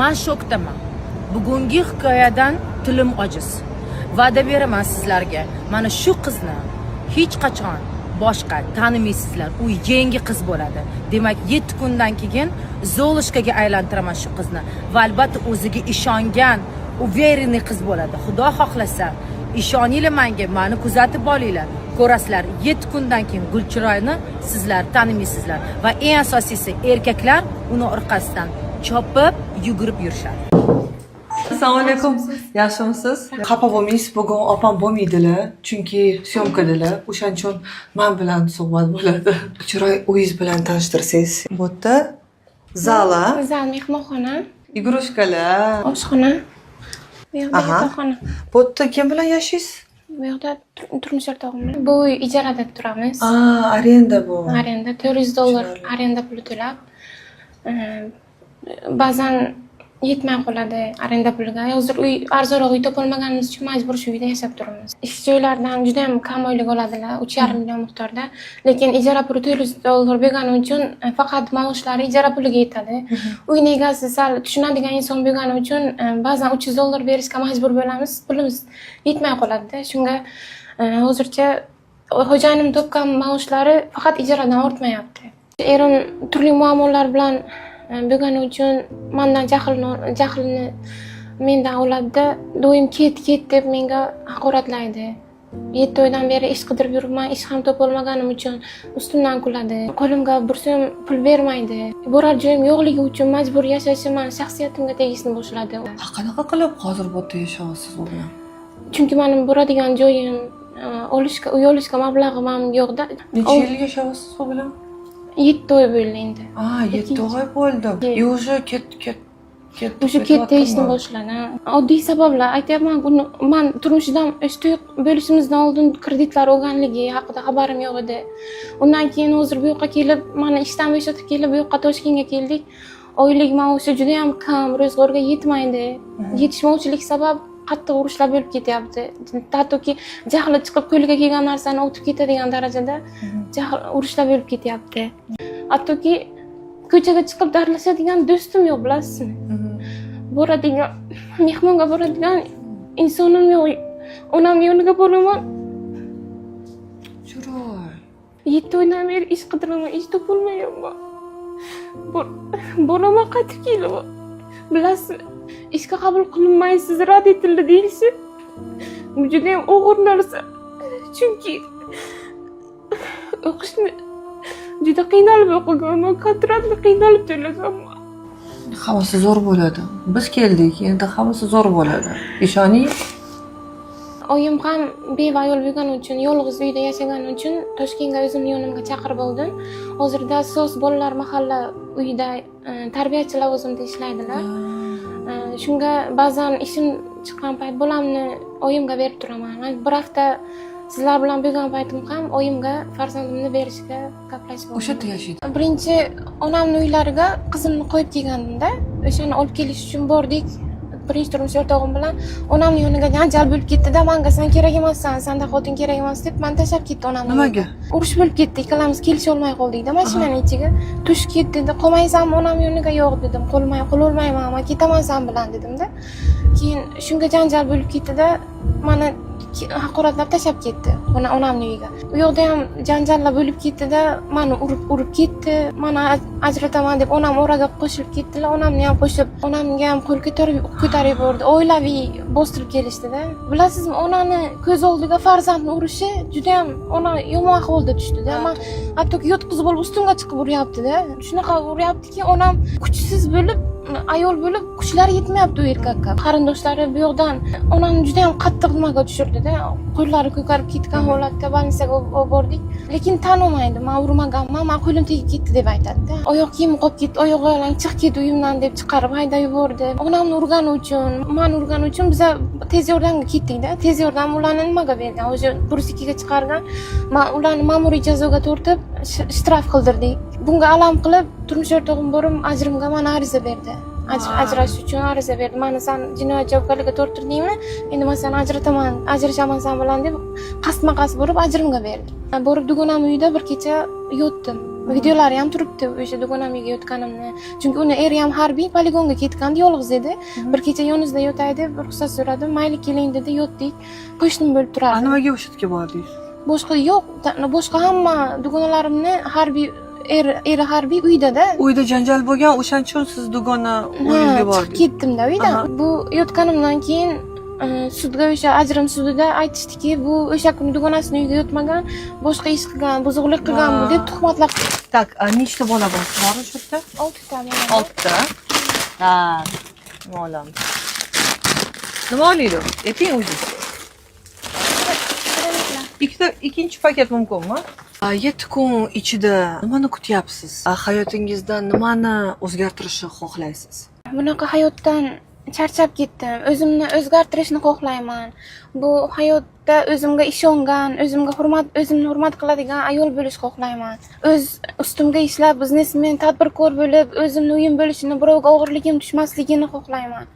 Men shokdaman. Bugungi hikoyadan tilim ojiz. Va'da beraman sizlarga. Mana shu qizni hech qachon boshqa tanimaysizlar. U yangi qiz bo'ladi. Demak, 7 kundan keyin Zolishkaga aylantiraman shu qizni. Va albatta o'ziga ishongan, uverенный qiz bo'ladi. Xudo xohlasa, ishoninglar menga, meni kuzatib olinglar. Ko'rasizlar, 7 kundan keyin Gulchiroyni sizlar tanimaysizlar va eng asosiysi erkaklar uni orqasidan chopib, yugurib yurishadi. Assalomu alaykum. Yaxshimisiz? Xafa bo'lmaysiz, bugun opam bo'lmaydilar, chunki syomkadalar. O'shaning uchun men bilan suhbat bo'ladi. Chiroy o'zingiz bilan tanishtirsangiz. Bu yerda zala, Zal mehmonxona, igrushkalar, oshxona, bu yoqda yotoqxona. Bu yerda kim bilan yashaysiz? Bu yoqda turmush o'rtog'im bilan. Bu uy ijarada turamiz. Arenda bu. Arenda $400 arenda puli to'lab, ba'zan yetmay qoladi arenda puliga. Hozir uy arzonroq uy topolmaganimiz uchun majbur shu uyda yashab turamiz. Ish joylaridan juda ham kam oylik oladilar, 3,5 million miqdorda. Lekin ijara puli $400 bergani uchun faqat maoshlari ijara puliga yetadi. Uyning egasi sal tushunadigan inson bo'lgani uchun ba'zan $300 berishga majbur bo'lamiz. Pulimiz yetmay qoladi. Shunga hozircha xo'jayinim topgan maoshlari faqat ijaradan ortmayapti. Erim turli muammolar bilan bo'lgani uchun mendan jahlini mendan oladi. Doim ket deb menga haqoratlaydi. 7 oydan beri ish qidirib yuribman, ish ham topolmaganim uchun ustimdan kuladi. Qo'limga bir so'm pul bermaydi. Borar joyim yo'qligi uchun majbur yashashim shaxsiyatimga tegishni boshladi. Qanaqa qilib hozir bu yerda yashayapsiz u bilan? Chunki mening boradigan joyim, uy olishga mablag'im ham yo'qda. Necha yil yashayapsiz u bilan? 7 oy bo'ldi endi. 7 oy bo'ldi. O'sha O'sha ketdi ishni boshladi. Oddiy sabablar aytyapman, men turmushidan to'y bo'lishimizdan oldin kreditlar olganligi haqida xabarim yo'q edi. Undan keyin hozir bu yoqqa kelib, meni ishdan bo'shatib kelib bu yoqqa Toshkentga keldik. Oylik maoshi juda ham kam, ro'zg'orga yetmaydi. Yetishmovchilik sabab qattiq urushlar bo'lib ketyapti. Hattoki jahli chiqib qo'liga kelgan narsani otib ketadigan darajada urushlar bo'lib ketyapti. Hattoki ko'chaga chiqib darlashadigan do'stim yo'q, bilasizmi? Boradigan, mehmonga boradigan insonim yo'q. Onam yoniga boraman. Chiroy. 7 oydan beri ish qidiraman, ish topolmayapman. Boraman qaytib kelaman. Bilasizmi? İşga qabul qilinmaysiz, rad etildi deyilsa, bu juda ham og'ir narsa. Chunki o'qishni juda qiynalib o'qiganman, kontraktni qiynalib to'laganman. Hammasi zo'r bo'ladi. Biz keldik, endi hammasi zo'r bo'ladi. Ishoning. Oyim ham beva ayol bo'lgani uchun, yolg'iz uyda yashagani uchun Toshkentga o'zimni yonimga chaqirib oldim. Hozirda SOS bolalar mahalla uyida tarbiyachi lavozimida ishlaydilar. Shunga ba'zan ishim chiqqan payt bolamni oyimga berib turaman. Bir hafta sizlar bilan bo'lgan paytim ham oyimga farzandimni berishga gaplashib oldim. O'sha yerda yashaydi. Birinchi onamning uylariga qizimni qo'yib kelganimda, o'shani olib kelish uchun bordik. Birinchi turmush o'rtog'im bilan onamning yoniga janjal bo'lib ketdi-da, menga sen kerak emassan, senda xotin kerak emas deb meni tashlab ketdi onamning. Nimaga? Urush bo'lib ketdi, ikkalamiz kelisha olmay qoldik-da mashinaning ichiga. Tushib ketdi-da, qolmaysanmi onam yoniga? Yo'q dedim. Qololmayman, men ketaman sen bilan dedim-da. Keyin shunga janjal bo'lib ketdi-da, meni haqoratlab tashlab ketdi onamning uyiga. U yoqda ham janjallar bo'lib ketdi-da, meni urib ketdi. Meni ajrataman deb onam oraga qo'shilib ketdilar. Onamni ham qo'shib, onamga ham qo'l ko'tarib yubordi. Oilaviy bostirib kelishdi-da. Bilasizmi, onani ko'z oldida farzandni urishi juda ham ona yomon ahvolda tushdi-da. Men hattoki yotqizib olib ustimga chiqib uryapti-da. Shunaqa uryaptiki, onam kuchsiz bo'lib, ayol bo'lib, kuchlari yetmayapti u erkakka. Qarindoshlari bu yoqdan onamni juda ham qattiq nimaga tushirdi-da. Qo'llari ko'karib ketgan holatda больницаga olib bordik. Lekin tanimaydi, men urmaganman, men qo'lim tegib ketdi deb aytadi-da. Oyoq kiyimi qolib ketdi, oyog'im chiq ket uyimdan deb chiqarib haydab yubordi. Onamni urgani uchun, men urgani uchun biz tez yordamga ketdik-da. Tez yordam ularni nimaga bergan? O'sha bursikiga chiqargan. Men ularni ma'muriy jazoga tortib, shtraf qildirdik. Bunga alam qilib, turmush o'rtog'im borib, ajrimga mana ariza berdi. Ajrashish uchun ariza berdi. Meni sen jinoyat javobgarligiga tortirdingmi? Endi men seni ajrashaman sen bilan deb qasdma-qasd borib ajrimga berdi. Borib dugonam uyida bir kecha yotdim. Videolari ham turibdi o'sha dugonamga yotganimni. Chunki uni eri ham harbiy poligonga ketgandi, yolg'iz edi. Bir kecha yonimizda yotay deb ruxsat so'radim. Mayli keling dedi, yotdik. Qo'shnim bo'lib turardi. Nimaga o'sha yerga bordingiz? Boshqa yo'q, boshqa hamma dugonalarimni harbiy eri harbiy uyda-da. Uyda janjal bo'lgan, o'shaning uchun siz dugona uyingizga Chiqib bordingiz. ketdim-da uydan. Bu yotganimdan keyin sudga o'sha ajrim sudida aytishdiki, bu o'sha kuni dugonasining uyiga yotmagan, boshqa ish qilgan, buzuqlik qilgan deb tuhmatlar. Tak, nechta bola bor o'sha yerda? 6 ta bola. 6 ta. Ha, nima olamiz? Nima olaylik? Ayting o'zingiz. Ikkinchi paket mumkinmi? 7 kun ichida nimani kutyapsiz? Hayotingizda nimani o'zgartirishni xohlaysiz? Bunaqa hayotdan charchab ketdim. O'zimni o'zgartirishni xohlayman. Bu hayotda o'zimga ishongan, o'zimni hurmat qiladigan ayol bo'lishni xohlayman. O'z ustimga ishlab, biznesmen, tadbirkor bo'lib, o'zimni uyim bo'lishini, birovga og'irligim tushmasligini xohlayman.